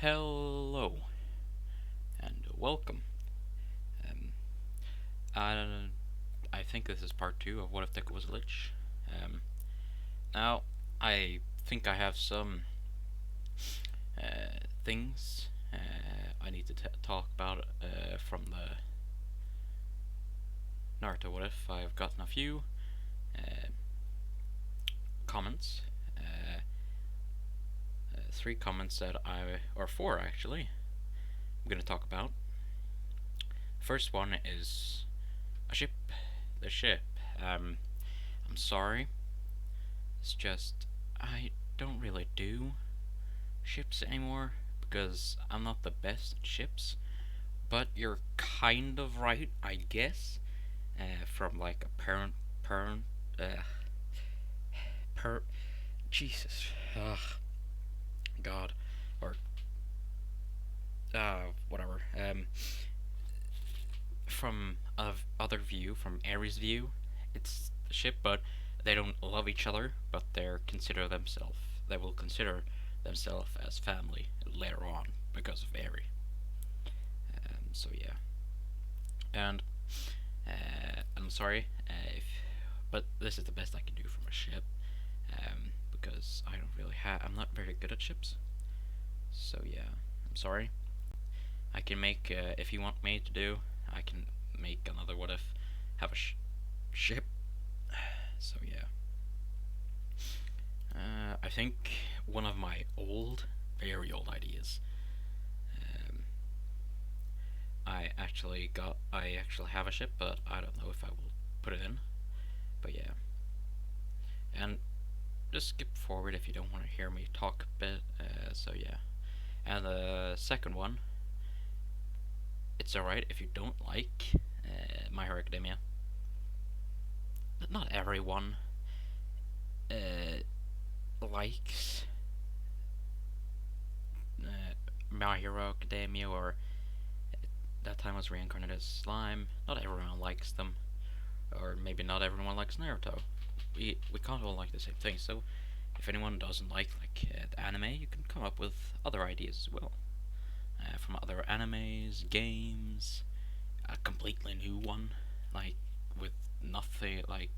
Hello and welcome. Um, I, I think this is part two of What If Deku Was a Lich. Um, Now, I think I have some things I need to talk about from the Naruto What If. I've gotten a few uh, comments, three comments or four actually, I'm gonna talk about. First one is a ship. The ship. I'm sorry. It's just I don't really do ships anymore because I'm not the best at ships. But you're kind of right, I guess. From like a parent, uh, per, Jesus, God, or whatever. From other view, from Ares' view, it's a ship, but they don't love each other, but they will consider themselves as family later on because of Ares. So yeah, and I'm sorry but this is the best I can do from a ship, because I'm not very good at ships. So yeah, I'm sorry. I can make if you want me to do, I can make another what if, have a ship. So yeah, I think one of my very old ideas. Um, I actually have a ship, but I don't know if I will put it in. But yeah, and just skip forward if you don't want to hear me talk a bit. So yeah, and the second one, it's alright if you don't like My Hero Academia. But not everyone likes My Hero Academia, or that time was Reincarnated Slime. Not everyone likes them, or maybe not everyone likes Naruto. We can't all like the same thing. So if anyone doesn't like the anime, you can come up with other ideas as well, from other animes, games, a completely new one, like with nothing, like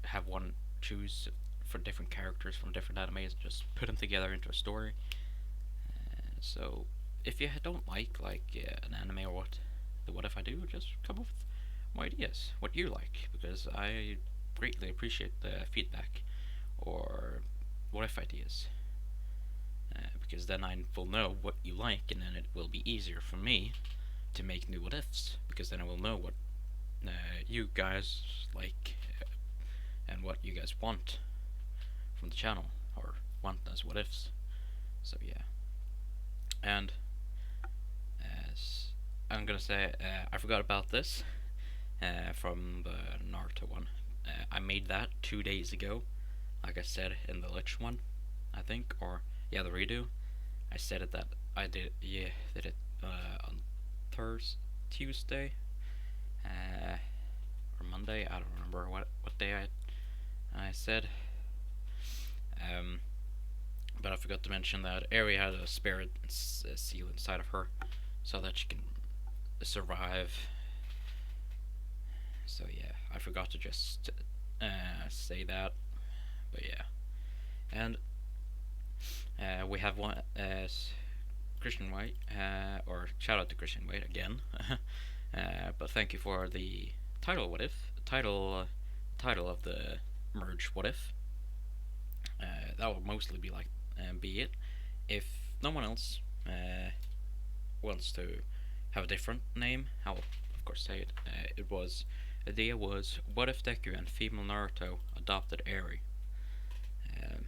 have one choose for different characters from different animes, just put them together into a story. So if you don't like an anime or what if I do, just come up with more ideas, what you like, because I greatly appreciate the feedback or what if ideas, because then I will know what you like, and then it will be easier for me to make new what ifs, because then I will know what you guys like and what you guys want from the channel, or want as what ifs. So yeah, and I'm gonna say I forgot about this from the Naruto one. I made that 2 days ago, like I said in the Lich one, I think, or yeah, the redo. I said it that I did it on Tuesday, or Monday. I don't remember what day I said. Um, but I forgot to mention that Ari had a spirit seal inside of her, so that she can survive. So yeah, I forgot to just say that. But yeah, and we have one Christian White, or shout out to Christian White again. But thank you for the title. What if title of the merge? What if that will mostly be be it. If no one else wants to have a different name, I will of course say it. Idea was, what if Deku and female Naruto adopted Eri? Um,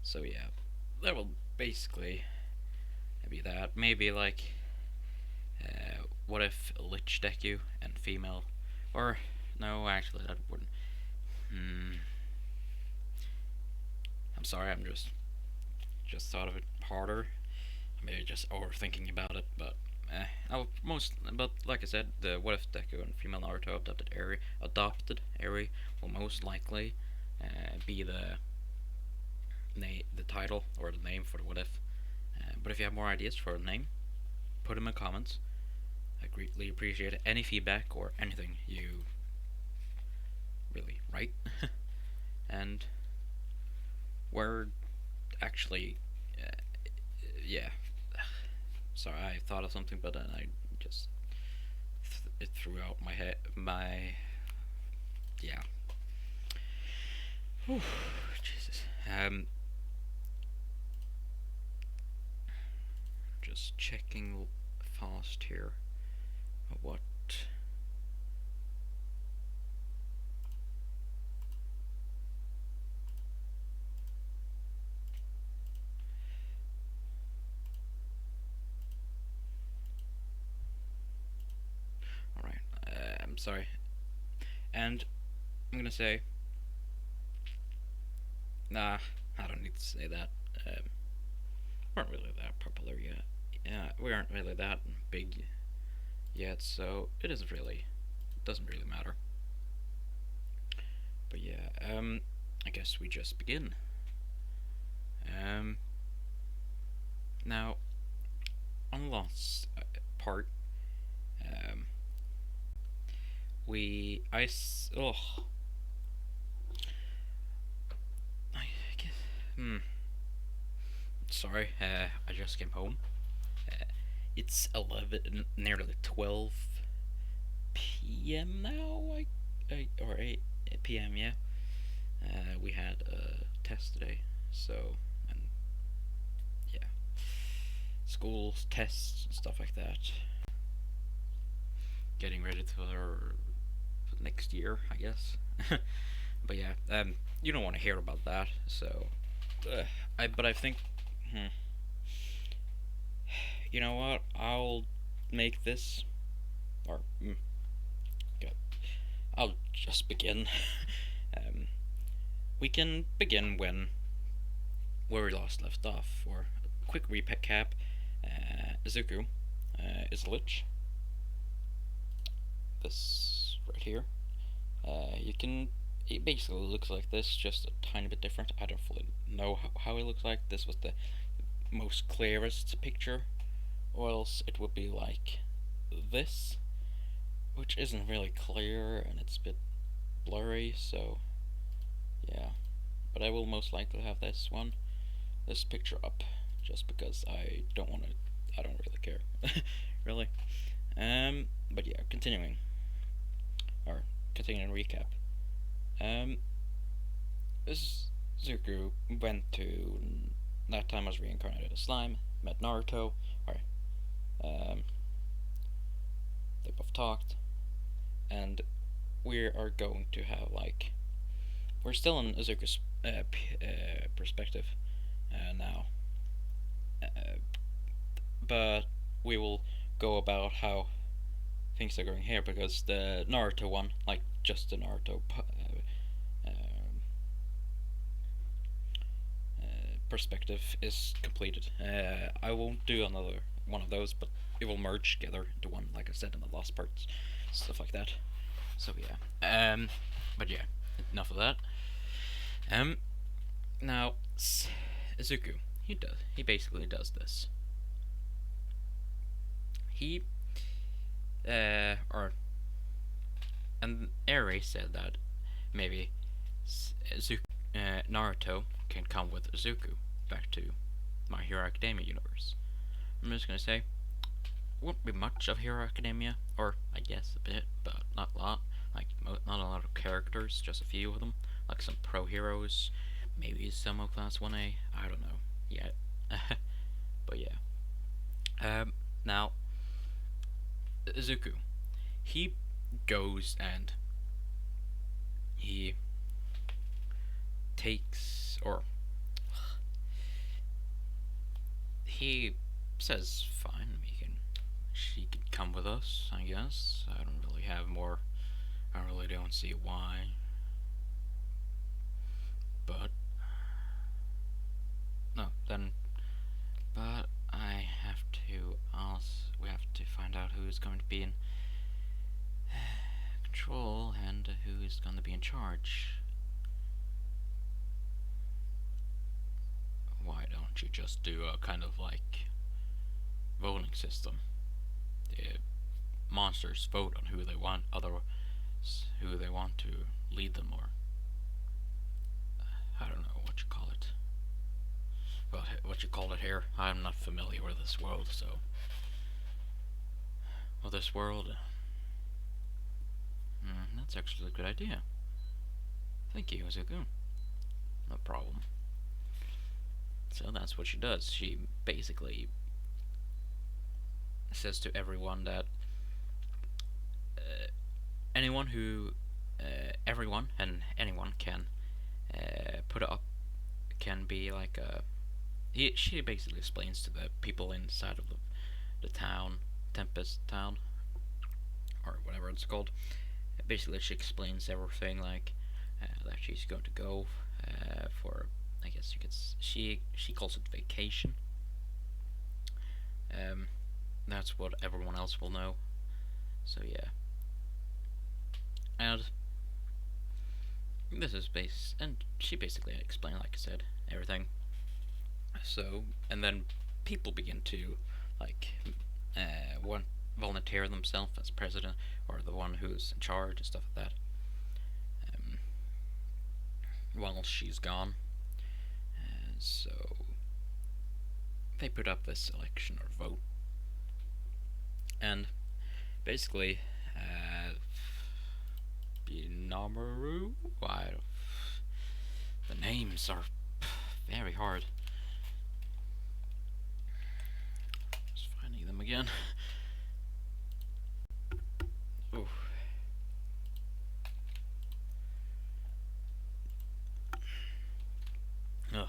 so yeah, that will basically be that. Maybe what if Lich Deku and female, or no, actually that wouldn't. Hmm. I'm sorry, I'm just thought of it harder. Maybe just overthinking about it, but but like I said, the what if Deku and female Naruto adopted Eri will most likely be the title or the name for the what if. But if you have more ideas for a name, put them in the comments. I greatly appreciate any feedback or anything you really write. And we're actually, yeah. Sorry, I thought of something, but then I just it threw out my head. Yeah. Whew, Jesus. Just checking fast here. What? Alright, I'm sorry. And I'm gonna say, nah, I don't need to say that. We aren't really that popular yet. Yeah, we aren't really that big yet, so it doesn't really matter. But yeah, I guess we just begin. Now, on the last part, um, oh, I guess, sorry, I just came home. It's 11, nearly 12 p.m. now, or 8 p.m. Yeah. We had a test today, so, and yeah, schools, tests, and stuff like that. Getting ready for next year, I guess. But yeah, you don't want to hear about that, so, but I think, you know what? I'll make this, or okay, I'll just begin. We can begin where we last left off. For a quick recap, Izuku is a lich. This right here. It basically looks like this, just a tiny bit different. I don't fully know how it looks like. This was the most clearest picture, or else it would be like this, which isn't really clear and it's a bit blurry, so yeah. But I will most likely have this picture up, just because I don't really care. Really. But yeah, continuing recap. Zuku went to, that time was reincarnated as slime, met Naruto, they both talked, and we are going to have, like, we're still in Izuku's perspective now, but we will go about how things are going here, because the Naruto one, like just the Naruto perspective is completed. I won't do another one of those, but it will merge together into one, like I said in the last parts, stuff like that. So yeah, but yeah, enough of that. Now Izuku, he basically does this. He and Eri said that maybe Naruto can come with Izuku back to My Hero Academia universe. I'm just gonna say, won't be much of Hero Academia, or I guess a bit, but not a lot. Like, not a lot of characters, just a few of them. Like some pro heroes, maybe some of Class 1A, I don't know yet. But yeah. Now, Izuku, he goes and he takes, or he says, fine, she can come with us, I guess. I really don't see why. But, no, then, but we have to find out who is going to be in control and who is going to be in charge. Why don't you just do a kind of like voting system? The monsters vote on who they want, who they want to lead them, or I don't know what you call it. Well, what you call it here? I'm not familiar with this world, so. Well, this world. That's actually a good idea. Thank you, Izuku. No problem. So that's what she does. She basically says to everyone that everyone and anyone can put up, can be like a. She basically explains to the people inside of the town, Tempest Town, or whatever it's called. Basically, she explains everything, like that she's going to go for. I guess you could. She calls it vacation. That's what everyone else will know. So yeah. And this is and she basically explained, like I said, everything. So, and then people begin to like want volunteer themselves as president or the one who's in charge and stuff like that. While she's gone, so they put up this election or vote, and basically, Binomaru. The names are very hard. Just finding them again. Ooh. Ugh.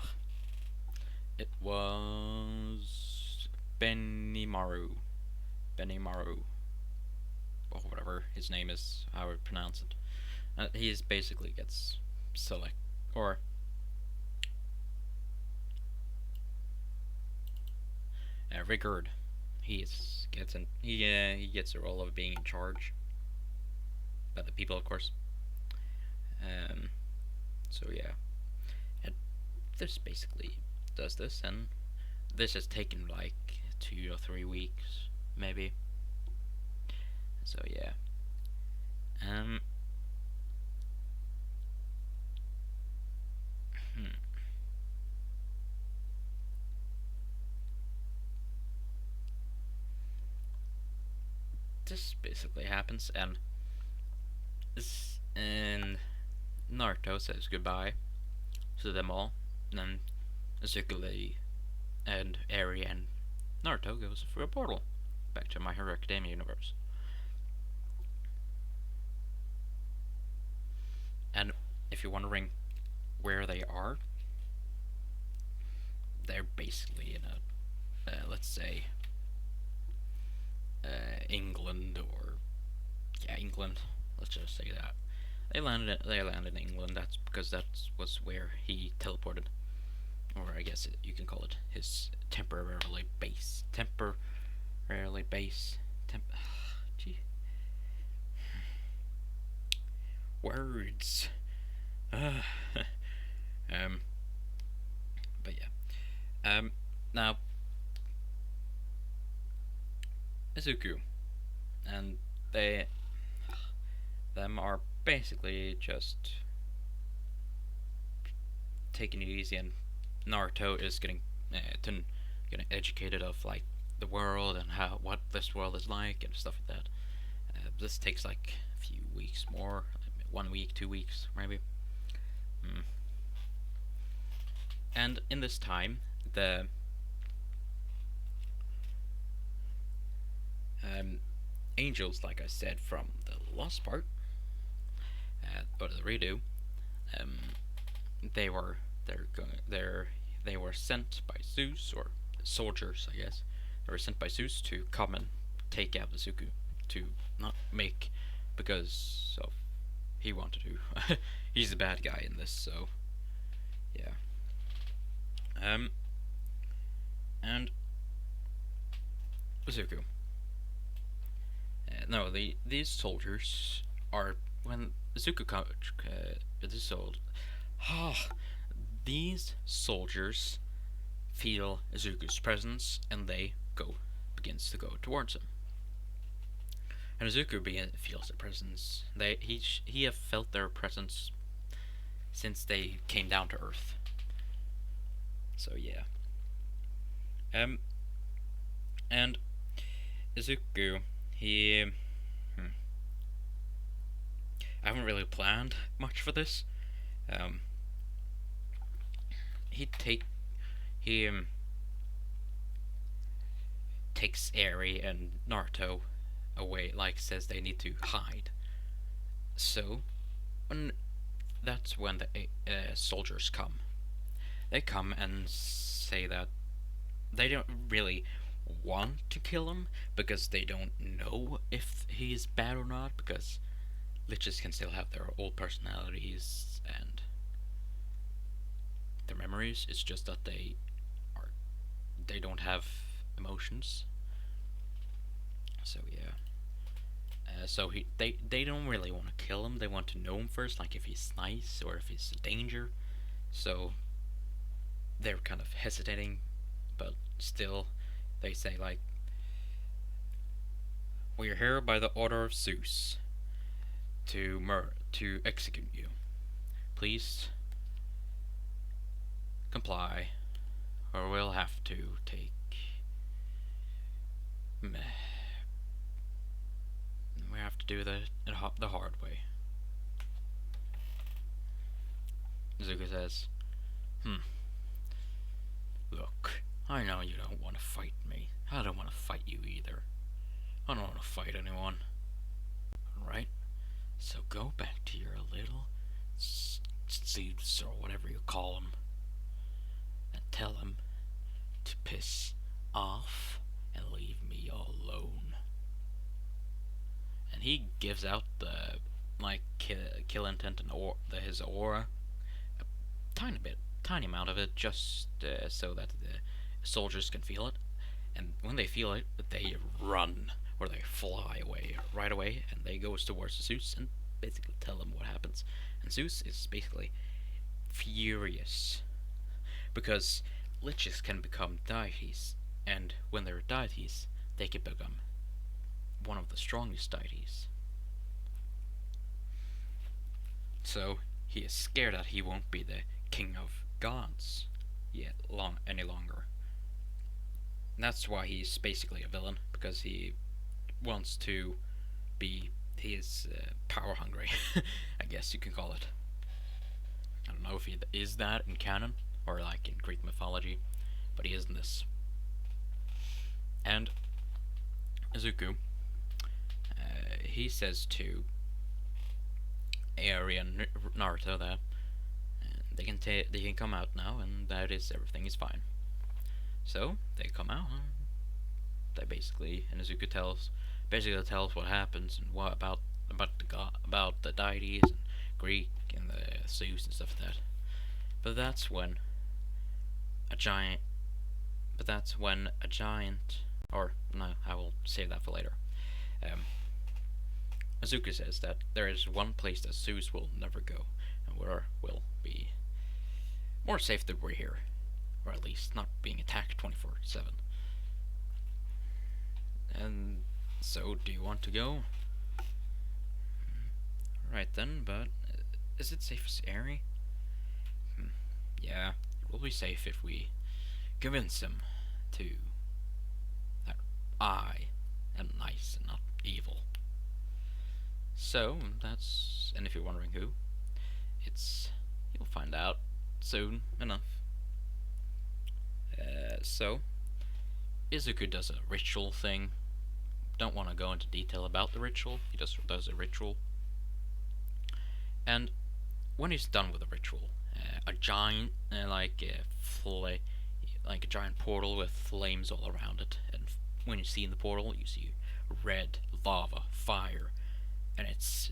It was Benimaru. Or whatever his name is, how I would pronounce it. He basically gets select or Rigard. He gets the role of being in charge by the people, of course. So yeah, and this basically does this, and this has taken like 2 or 3 weeks, maybe. So yeah. This basically happens, and Naruto says goodbye to them all, and then Izuku and Eri and Naruto goes through a portal back to My Hero Academia universe. And if you're wondering where they are, they're basically in a, let's say, England, or England. Let's just say that they landed in England. That's because that was where he teleported, or I guess you can call it his temporarily base. Gee. Words. But yeah. Now Izuku and them are basically just taking it easy, and Naruto is getting educated of like the world and what this world is like and stuff like that. This takes like a few weeks more, 1 week, 2 weeks, maybe. And in this time, the angels, like I said from the last part, but the redo, they were sent by Zeus, or soldiers, I guess. They were sent by Zeus to come and take out Izuku, to not make, because of he wanted to. He's the bad guy in this, so yeah. And Izuku. No, these soldiers are, when Izuku these soldiers feel Izuku's presence, and they begins to go towards him. And Izuku feels their presence. He have felt their presence since they came down to Earth. So yeah. And Izuku, I haven't really planned much for this. He takes Eri and Naruto away, like says they need to hide. So, that's when the soldiers come. They come and say that they don't really want to kill him because they don't know if he's bad or not, because liches can still have their old personalities and their memories. It's just that they don't have emotions. So yeah. So they don't really want to kill him. They want to know him first, like if he's nice or if he's a danger. So they're kind of hesitating, but still, they say like, "We are here by the order of Zeus to execute you. Please comply, or we'll have to take. We have to do the hard way." Zuka says, "Look, I know you don't want to fight me. I don't want to fight you either. I don't want to fight anyone. Alright? So go back to your little seeds or whatever you call them, and tell them to piss off and leave me alone." And he gives out the kill intent and his aura, a tiny amount of it, just so that the soldiers can feel it. And when they feel it, they run, or they fly away right away, and they go towards Zeus and basically tell him what happens. And Zeus is basically furious because liches can become deities, and when they're deities, they can become one of the strongest deities. So he is scared that he won't be the king of gods any longer. And that's why he's basically a villain, because he wants to be. He is power hungry, I guess you can call it. I don't know if he is that in canon or like in Greek mythology, but he is in this. And Izuku, he says to Eri and Naruto that they can come out now, and that is everything is fine. So they come out. And Izuku tells what happens and what about the deities and Greek and the Zeus and stuff like that. But that's when a giant. Or no, I will save that for later. Izuku says that there is one place that Zeus will never go, and where will be more safe than we're here, or at least not being attacked 24/7. And so, do you want to go? Right then, but is it safe as Eri? Yeah, it will be safe if we convince him that I am nice and not evil. So, and if you're wondering who, you'll find out soon enough. So, Izuku does a ritual thing. Don't want to go into detail about the ritual, he just does a ritual. And when he's done with the ritual, a giant, like a giant portal with flames all around it, and when you see in the portal, you see red lava, fire, and it's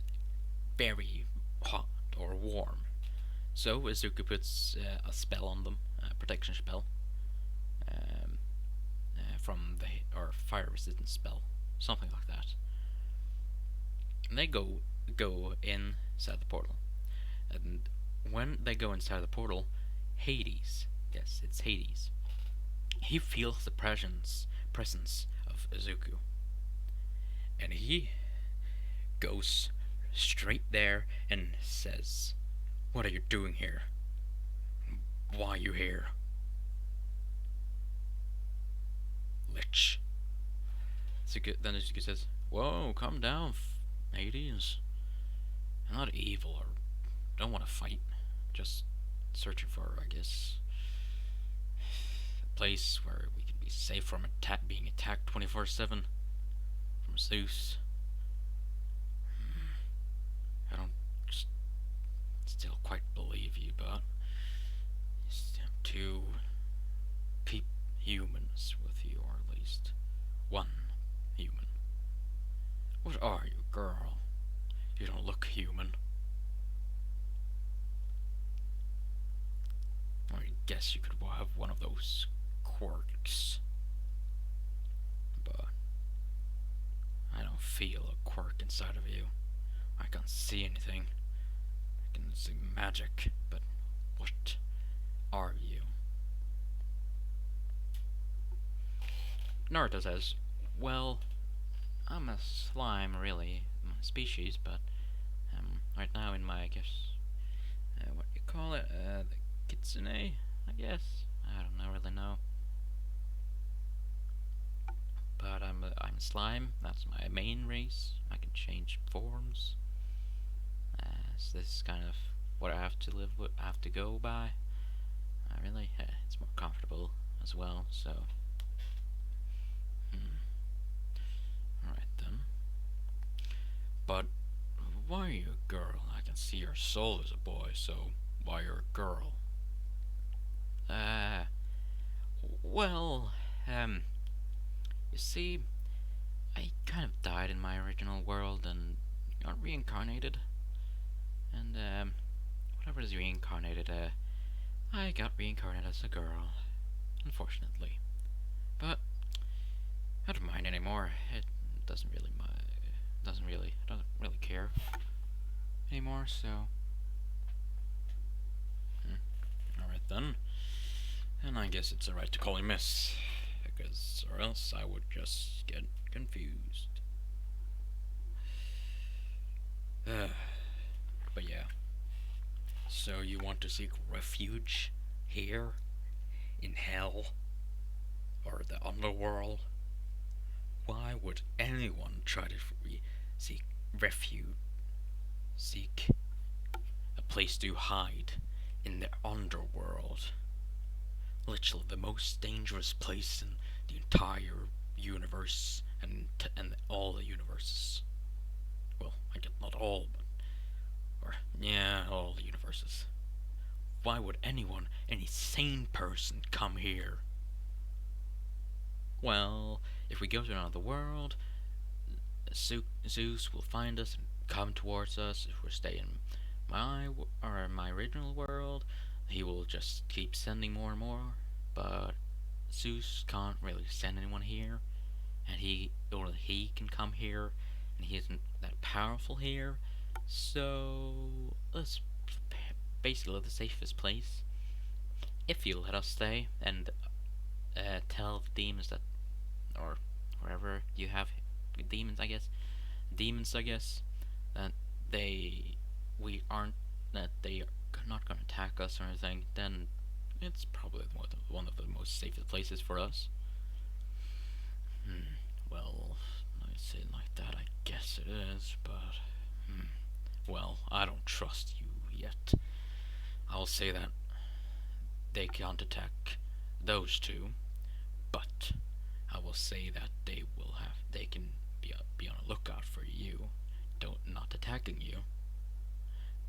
very hot or warm. So Izuku puts a spell on them, a protection spell, or fire resistance spell, something like that. And they go inside the portal. And when they go inside the portal, Hades, yes, it's Hades, He feels the presence of Izuku, and he goes straight there and says, "What are you doing here? Why are you here, lich?" Then Izuku says, "Whoa, calm down, mateys. I'm not evil or don't want to fight. Just searching for, I guess, a place where we can be safe from being attacked 24/7 from Zeus. I don't just still quite believe you, but two humans with you, or at least one human. What are you, girl? You don't look human." I guess you could have one of those quirks, but I don't feel a quirk inside of you. I can't see anything. I can see magic, but what are you? Naruto says, "Well, I'm a slime, really, my species, but right now in my, I guess, what do you call it, the kitsune, I guess. I don't really know. But I'm slime. That's my main race. I can change forms. So this is kind of what I have to live with. I have to go by. Really, it's more comfortable as well. So, all right then. But why are you a girl? I can see your soul is a boy. So why you're a girl? Well, you see, I kind of died in my original world and got reincarnated. And, whatever is reincarnated, I got reincarnated as a girl, unfortunately. But I don't mind anymore. It doesn't really I don't really care anymore, so. Alright then. And I guess it's alright to call you Miss, because, or else I would just get confused. But yeah. So you want to seek refuge here in hell or the underworld? Why would anyone try to seek refuge, seek a place to hide in the underworld? Literally the most dangerous place in the entire universe and all the universes. Well, I get not all, but all the universes. Why would anyone, any sane person, come here? Well, if we go to another world, Zeus will find us and come towards us. If we stay in my original world, he will just keep sending more and more. But Zeus can't really send anyone here, and he can come here, and he isn't that powerful here. So let's basically the safest place, if you let us stay, and tell the demons that, or wherever you have demons, I guess, that we aren't, that they are not going to attack us or anything, then it's probably one of the most safest places for us. Well, I say it like that, I guess it is, but well, I don't trust you yet. I'll say that they can't attack those two, but I will say that they can be on a lookout for you, not attacking you,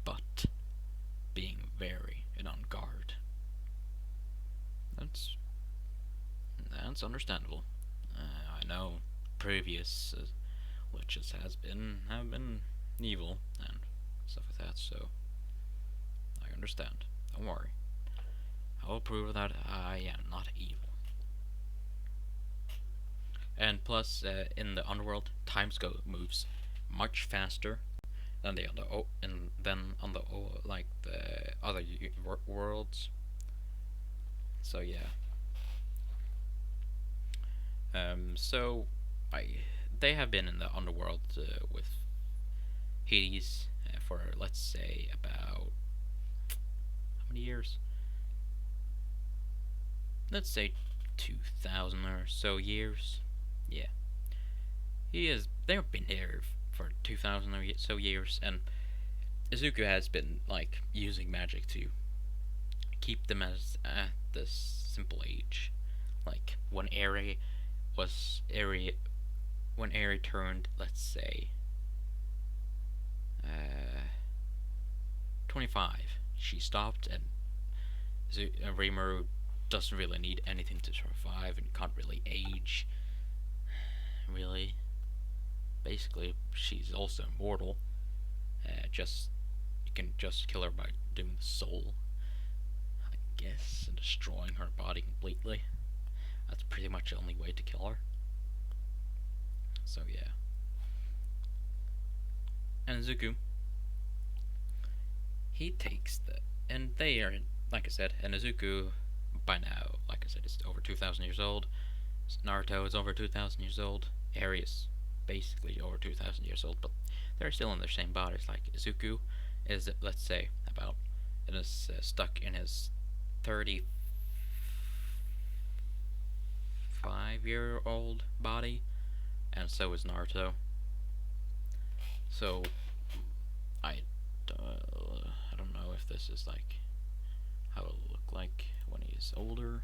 but being very on guard. That's understandable. I know previous liches have been evil and stuff like that, so I understand. Don't worry. I will prove that I am not evil. And plus, in the underworld, time moves much faster than on the like the other worlds. So yeah. So I they have been in the underworld with Hades for, let's say, about how many years? Let's say 2,000 or so years. Yeah, they've been here for 2,000 or so years, and Izuku has been like using magic to keep them as at this simple age. Like was Eri when Eri turned, let's say, 25, she stopped, and Rimuru doesn't really need anything to survive and can't really age. Really, basically, she's also immortal. Just you can just kill her by doing the soul, I guess, and destroying her body completely. That's pretty much the only way to kill her. So yeah. And Zuku, he takes and they are, like I said, and Izuku by now, like I said, is over 2,000 years old. Naruto is over 2,000 years old. Eri is basically over 2,000 years old, but they're still in their same bodies. Like Izuku is, let's say, about it is stuck in his 35-year-old body, and so is Naruto. So I don't know if this is like how it'll look like when he's older.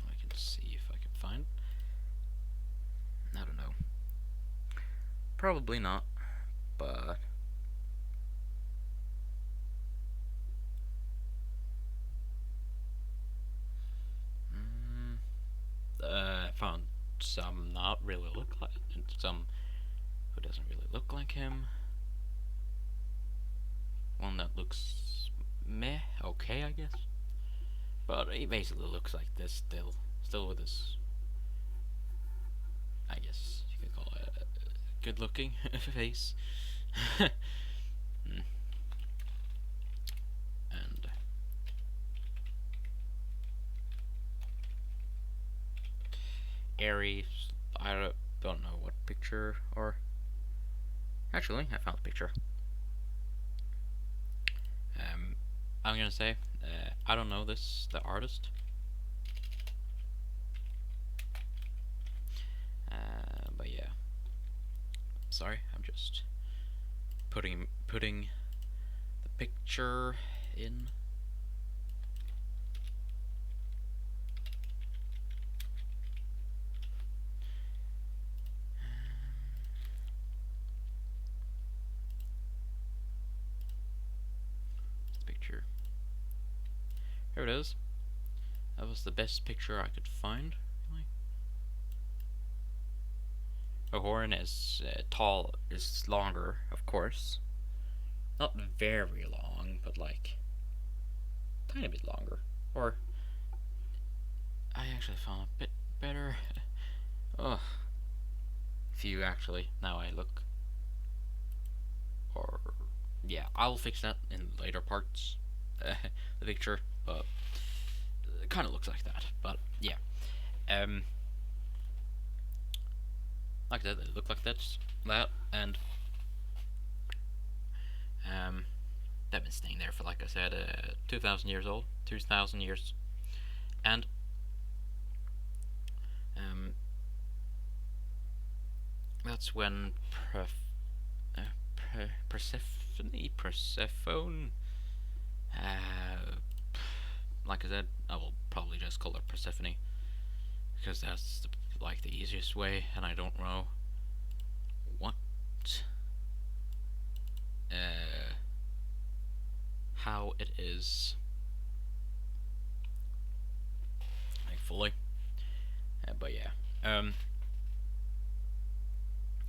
I can see if I can find. I don't know. Probably not, but I found some not really look like, and some who doesn't really look like him. One that looks meh, okay, I guess. But he basically looks like this still with his, I guess you could call it a good-looking face. And Aries, I don't know what picture, or actually, I found the picture. I'm gonna say, I don't know the artist. But yeah, sorry, I'm just putting the picture in. Picture. Here it is. That was the best picture I could find. Really. Horn is tall, is longer, of course. Not very long, but like tiny bit longer. Or I actually found a bit better. Oh, few actually. Now I look. Or yeah, I'll fix that in later parts. The picture, but it kind of looks like that. But yeah, like that, it looked like that, and they've been staying there for, like I said, 2,000 years old, 2,000 years, and that's when Persephone, like I said, I will probably just call her Persephone because that's like the easiest way, and I don't know what how it is like fully, but yeah,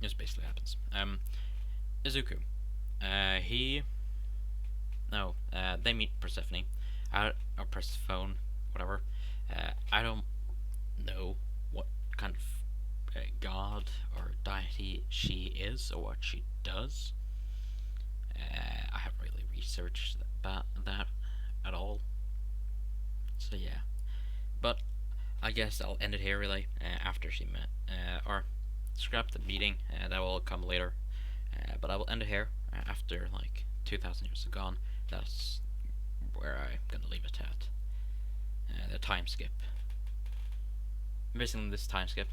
this basically happens. Izuku, he no, they meet Persephone, or Persephone, whatever. I don't know what kind of god or deity she is or what she does. I haven't really researched about that at all. So yeah, But I guess I'll end it here really after she met or scrap the meeting that will come later. But I will end it here after like 2,000 years are gone. That's where I'm gonna leave it at. The time skip. Missing this time skip,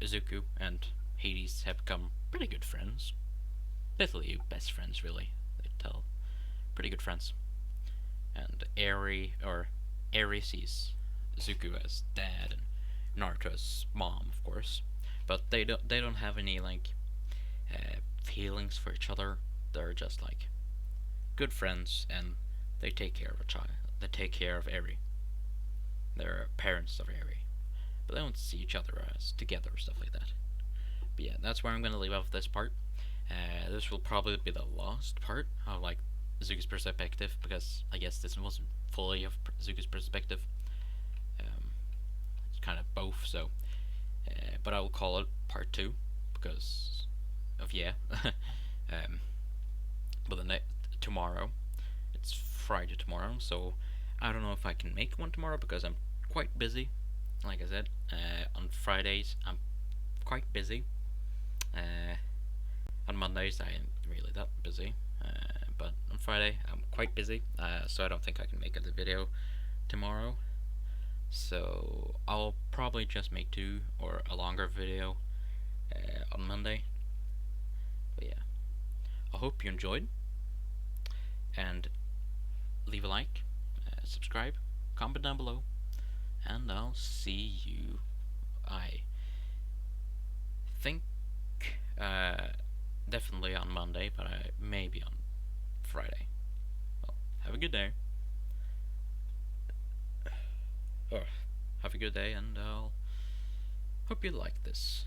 Izuku and Hades have become pretty good friends. Basically, best friends, really. They tell pretty good friends. And Eri sees Izuku as dad and Naruto as mom, of course. But they don't have any like feelings for each other. They're just like good friends, and they take care of a child. They take care of Eri. They're parents of Eri, but they don't see each other as together or stuff like that. But yeah, that's where I'm gonna leave off this part. This will probably be the last part of like Zuko's perspective, because I guess this wasn't fully of Zuko's perspective. It's kind of both, so. But I will call it part 2 because of yeah. But tomorrow, it's Friday tomorrow, so I don't know if I can make one tomorrow because I'm quite busy. Like I said, on Fridays I'm quite busy. On Mondays I am really that busy, but on Friday I'm quite busy, so I don't think I can make a video tomorrow. So I'll probably just make 2 or a longer video on Monday. But yeah, I hope you enjoyed, and leave a like, subscribe, comment down below, and I'll see you. I think definitely on Monday, but maybe on Friday. Well, have a good day. Have a good day, and I'll hope you like this.